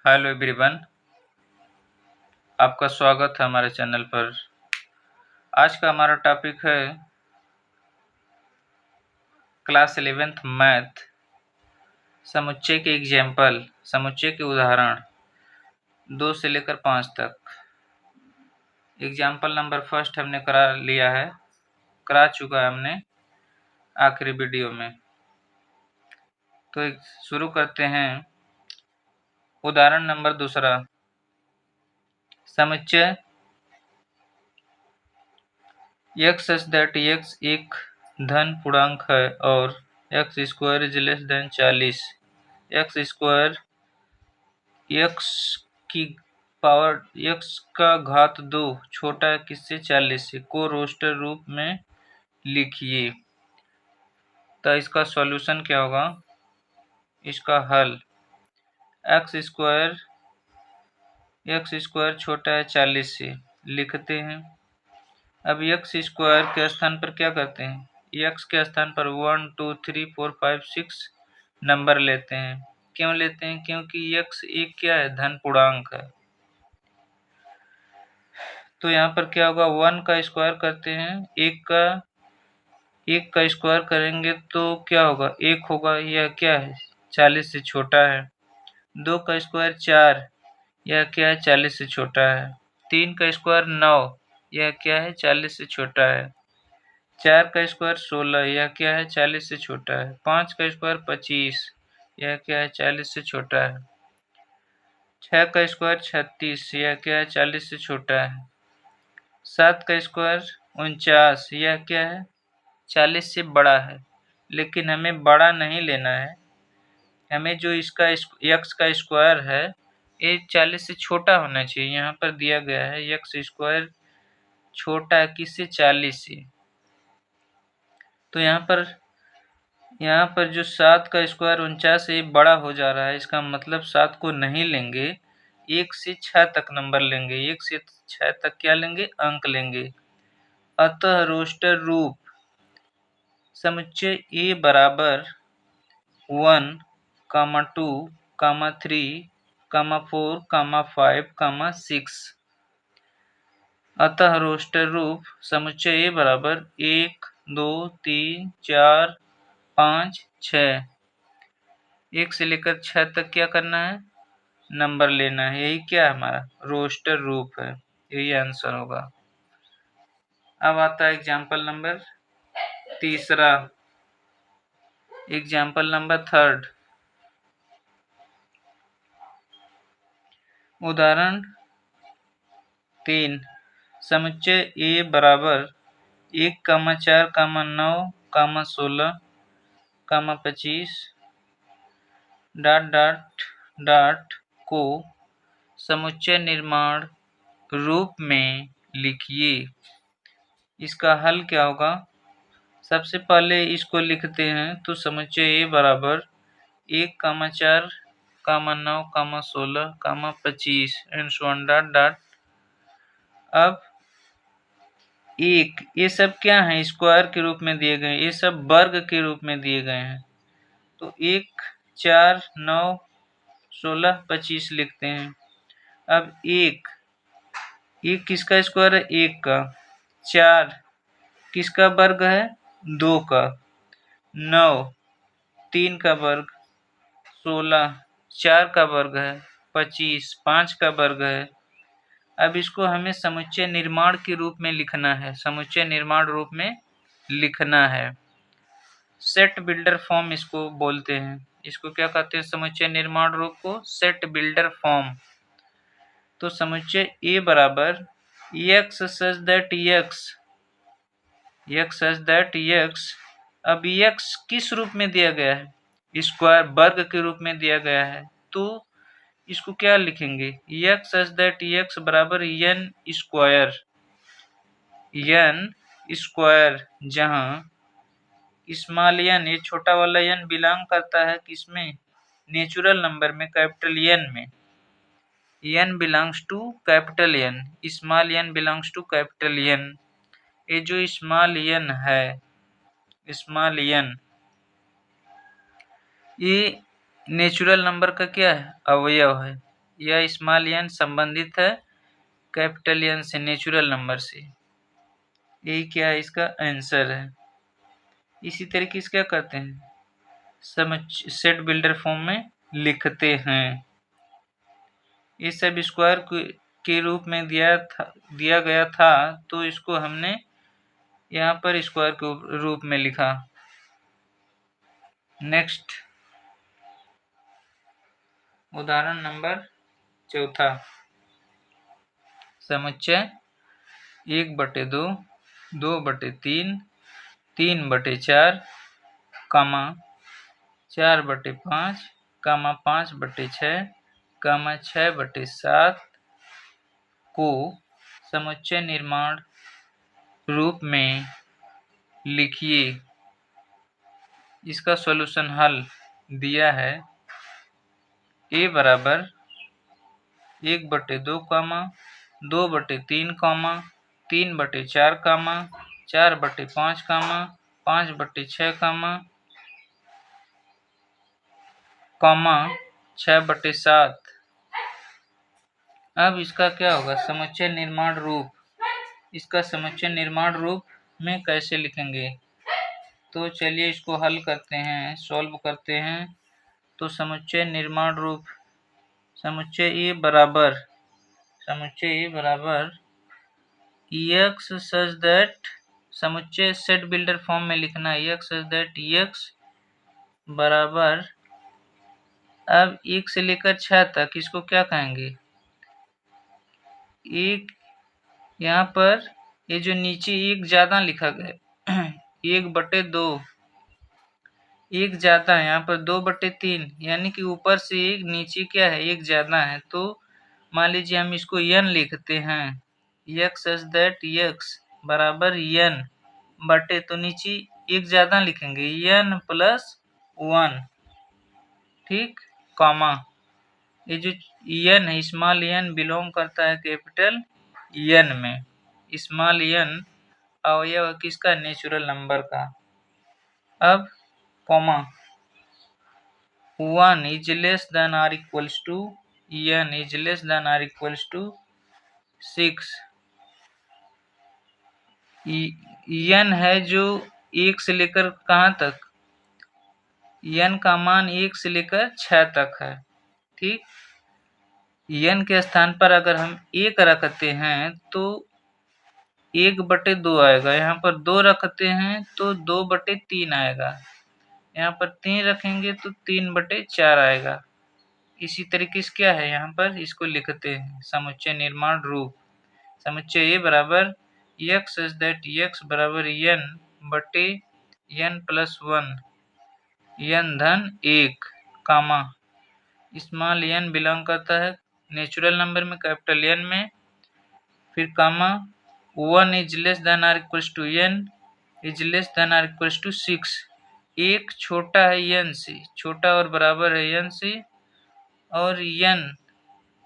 Hello everyone, आपका स्वागत है हमारे चैनल पर। आज का हमारा टॉपिक है क्लास 11th मैथ, समुच्चय के एग्जाम्पल, समुच्चय के उदाहरण 2 से लेकर 5 तक। एग्जाम्पल नंबर फर्स्ट हमने करा चुका है हमने आखिरी वीडियो में। तो शुरू करते हैं। उदाहरण नंबर दूसरा, समुच्चय x such that x एक धन पूर्णांक है और x square is less then 40। x square x की पावर x का घात 2 छोटा है किससे 40 से को रोस्टर रूप में लिखिए। तो इसका सॉल्यूशन क्या होगा, इसका हल x स्क्वायर छोटा है 40 से लिखते हैं। अब x स्क्वायर के स्थान पर क्या करते हैं, x के स्थान पर 1 2 3 4 5 6 नंबर लेते हैं। क्यों लेते हैं, क्योंकि x एक क्या है, धन पूर्णांक है। तो यहाँ पर क्या होगा, 1 का स्क्वायर करते हैं, एक का स्क्वायर करेंगे तो क्या होगा, 1 होगा। यह क्या है, 40 से छोटा है। 2 का स्क्वायर 4, यह क्या है, 40 से छोटा है। 3 का स्क्वायर 9, यह क्या है, 40 से छोटा है। 4 का स्क्वायर 16, यह क्या है, 40 से छोटा है। 5 का स्क्वायर 25, यह क्या है, 40 से छोटा है। 6 का स्क्वायर 36, यह क्या है, 40 से छोटा है। 7 का स्क्वायर 49, यह क्या है, 40 से बड़ा है। लेकिन हमें बड़ा नहीं लेना है, हमें जो इसका x का स्क्वायर है ये 40 से छोटा होना चाहिए। यहाँ पर दिया गया है x स्क्वायर छोटा है किससे, 40 से। तो यहाँ पर जो 7 का स्क्वायर 49 से बड़ा हो जा रहा है, इसका मतलब 7 को नहीं लेंगे, 1 से 6 तक नंबर लेंगे। 1 से 6 तक क्या लेंगे, अंक लेंगे। अतः रोस्टर रूप समुच्चय A बराबर 1, 2, 3, 4, 5, 6। अतः रोस्टर रूप समुच्चय A बराबर 1 2 3 4 5 6। 1 से लेकर 6 तक क्या करना है, नंबर लेना है। यही क्या है, हमारा रोस्टर रूप है। यही आंसर होगा। अब आता है एग्जाम्पल नंबर तीसरा, एग्जाम्पल नंबर थर्ड। उदाहरण 3, समुच्चय A बराबर 1, 4, 9, 16, 25 को समुच्चय निर्माण रूप में लिखिए। इसका हल क्या होगा, सबसे पहले इसको लिखते हैं। तो समुच्चय A बराबर 1, 4, 9, 16, 25 एंड सो ऑन अब एक, ये सब क्या है, स्क्वायर के रूप में दिए गए, ये सब वर्ग के रूप में दिए गए हैं। तो 1, 4, 9, 16, 25 लिखते हैं। अब एक किसका स्क्वायर है, 1 का। 4 किसका वर्ग है, 2 का। 9 3 का वर्ग। 16 4 का वर्ग है। 25 5 का वर्ग है। अब इसको हमें समुच्चय निर्माण के रूप में लिखना है, समुच्चय निर्माण रूप में लिखना है। सेट बिल्डर फॉर्म इसको बोलते हैं। इसको क्या कहते हैं, समुच्चय निर्माण रूप को सेट बिल्डर फॉर्म। तो समुच्चय A बराबर x such that x, अब x किस रूप में दिया गया है, स्क्वायर वर्ग के रूप में दिया गया है। तो इसको क्या लिखेंगे, x such that x बराबर n स्क्वायर, जहां स्मॉल n, ये छोटा वाला n बिलोंग करता है किसमें, नेचुरल नंबर में, कैपिटल n में। n belongs to capital n, small n belongs to capital n। ये जो स्मॉल n है, स्मॉल n ये नेचुरल नंबर का क्या है, अवयव है। या स्मॉल एन संबंधित है कैपिटल एन से, नेचुरल नंबर से। यही क्या है, इसका आंसर है। इसी तरीके से क्या करते हैं, सेट बिल्डर फॉर्म में लिखते हैं। इस सब स्क्वायर के रूप में दिया गया था, तो इसको हमने यहाँ पर स्क्वायर के रूप में लिखा। नेक्स्ट उदाहरण नंबर 4, समुच्चय 1/2, 2/3, 3/4, 4/5, 5/6, 6/7 को समुच्चय निर्माण रूप में लिखिए। इसका सॉल्यूशन हल दिया है। a बराबर 1/2, 2/3, 3/4, 4/5, 5/6, 6/7। अब इसका क्या होगा, समुच्चय निर्माण रूप। इसका समुच्चय निर्माण रूप में कैसे लिखेंगे, तो चलिए इसको हल करते हैं, सॉल्व करते हैं। तो समुच्चय निर्माण रूप, समुच्चय ए बराबर एक्स सच दैट, समुच्चय सेट बिल्डर फॉर्म में लिखना है, एक्स सच दैट एक्स बराबर, अब 1 से लेकर 6 तक इसको क्या कहेंगे, एक यहाँ पर ये जो नीचे एक ज्यादा लिखा गया 1/2, एक ज्यादा है यहाँ पर 2/3, यानी कि ऊपर से एक, नीचे क्या है, एक ज्यादा है। तो मान लीजिए हम इसको n लिखते हैं, x सच दैट x बराबर n बटे, तो नीचे एक ज्यादा लिखेंगे n+1, ठीक, कॉमा, ये जो n है, स्मॉल n बिलोंग करता है कैपिटल n में। स्मॉल n अवयव है किसका, नेचुरल नंबर का। अब comma 1 is less than or equals to n is less than or equals to 6। n है जो 1 से लेकर कहाँ तक, n का मान 1 से लेकर 6 तक है, ठीक। n के स्थान पर अगर हम 1 रखते हैं तो 1/2 आएगा, यहाँ पर 2 रखते हैं तो 2/3 आएगा, यहाँ पर 3 रखेंगे तो 3/4 आएगा। इसी तरीके से क्या है, यहाँ पर इसको लिखते हैं समुच्चय निर्माण रूप। समुच्चय ए बराबर x सच दैट x बराबर n बटे n+1, n धन 1, कामा, स्मॉल n बिलोंग करता है नेचुरल नंबर में कैपिटल n में, फिर comma 1 is less than or equals to n is less than or equals to 6। एक छोटा है n से, छोटा और बराबर है n से, और n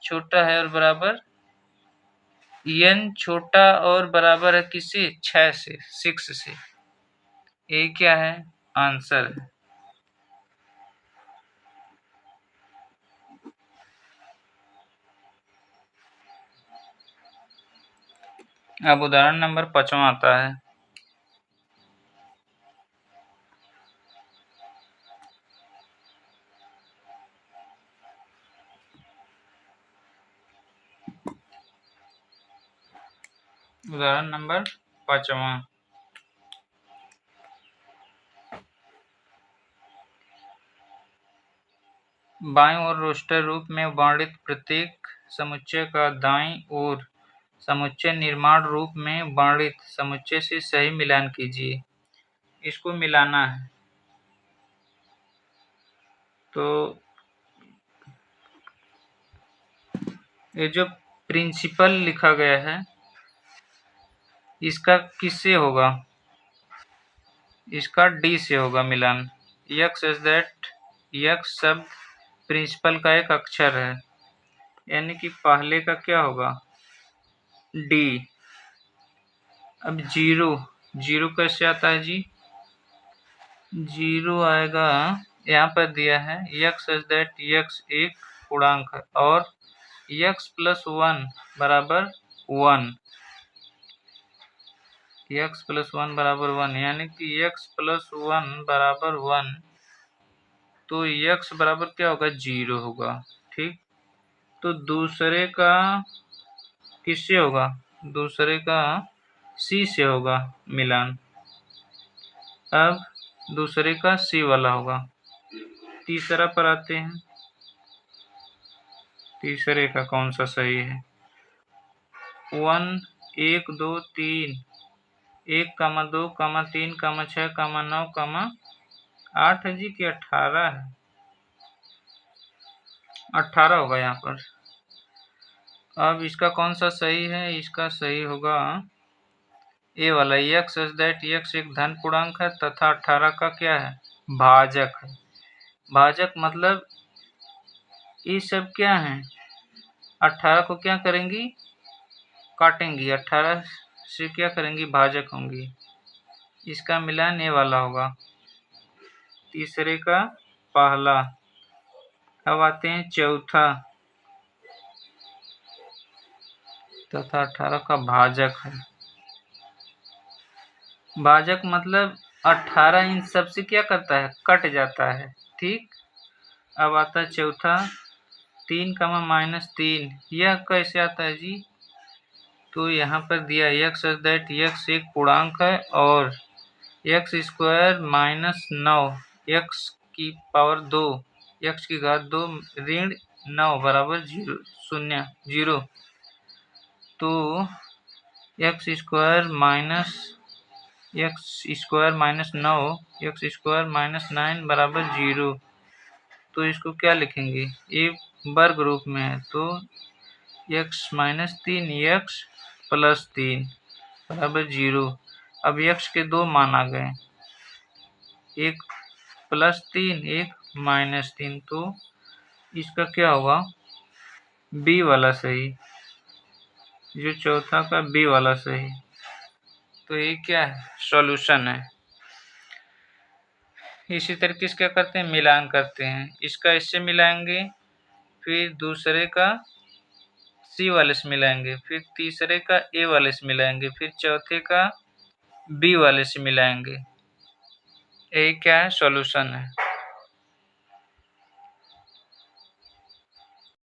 छोटा है और बराबर, n छोटा और बराबर है किससे, 6 से, 6 से। ये क्या है, आंसर है। अब उदाहरण नंबर 5 आता है। उदाहरण नंबर 5, बाईं ओर रोस्टर रूप में वर्णित प्रत्येक समुच्चय का दाईं ओर समुच्चय निर्माण रूप में वर्णित समुच्चय से सही मिलान कीजिए। इसको मिलाना है, तो ये जो प्रिंसिपल लिखा गया है इसका किससे होगा, इसका डी से होगा मिलान। x इज दैट x शब्द प्रिंसिपल का एक अक्षर है, यानी कि पहले का क्या होगा, डी। अब जीरो कैसे आता है जी, जीरो आएगा, यहाँ पर दिया है x इज दैट x एक पूर्णांक है और x प्लस 1 बराबर 1, x प्लस 1 बराबर 1, यानी कि x प्लस 1 बराबर 1, तो x बराबर क्या होगा, 0 होगा। ठीक, तो दूसरे का किससे होगा, दूसरे का c से होगा मिलान। अब दूसरे का c वाला होगा। तीसरा पर आते हैं, तीसरे का कौन सा सही है। 1 1 2 3, 1, 2, 3, 6, 9, 8 है जी, कि 18 है, 18 होगा यहाँ पर। अब इसका कौन सा सही है, इसका सही होगा ए वाला, x सच दैट x एक धन पूर्णांक है तथा 18 का क्या है, भाजक है। भाजक मतलब ये सब क्या है, 18 को क्या करेंगी, काटेंगी, 18 से क्या करेंगी, भाजक होंगी। इसका मिलान ए वाला होगा, तीसरे का पहला। अब आते हैं चौथा, तथा 18 का भाजक है। भाजक मतलब 18 इन सबसे क्या करता है, कट जाता है। ठीक, अब आता है चौथा, 3, -3, यह कैसे आता है जी, तो यहाँ पर दिया x सच दैट x एक पूर्णांक है और x स्क्वायर -9, x की पावर 2, x की घात 2 ऋण 9 बराबर 0, तो x स्क्वायर -9 x स्क्वायर -9 बराबर 0, तो इसको क्या लिखेंगे, ये वर्ग रूप में है, तो x -3 x प्लस 3 बराबर 0। अब x के दो मान आ गए, एक +3 एक -3, तो इसका क्या होगा, बी वाला सही, जो चौथा का बी वाला सही। तो ये क्या है, सॉल्यूशन है। इसी तरीके से क्या करते हैं, मिलान करते हैं। इसका इससे मिलाएंगे, फिर दूसरे का सी वाले से मिलाएंगे, फिर तीसरे का ए वाले से मिलाएंगे, फिर चौथे का बी वाले से मिलाएंगे। यही क्या है, सॉल्यूशन है।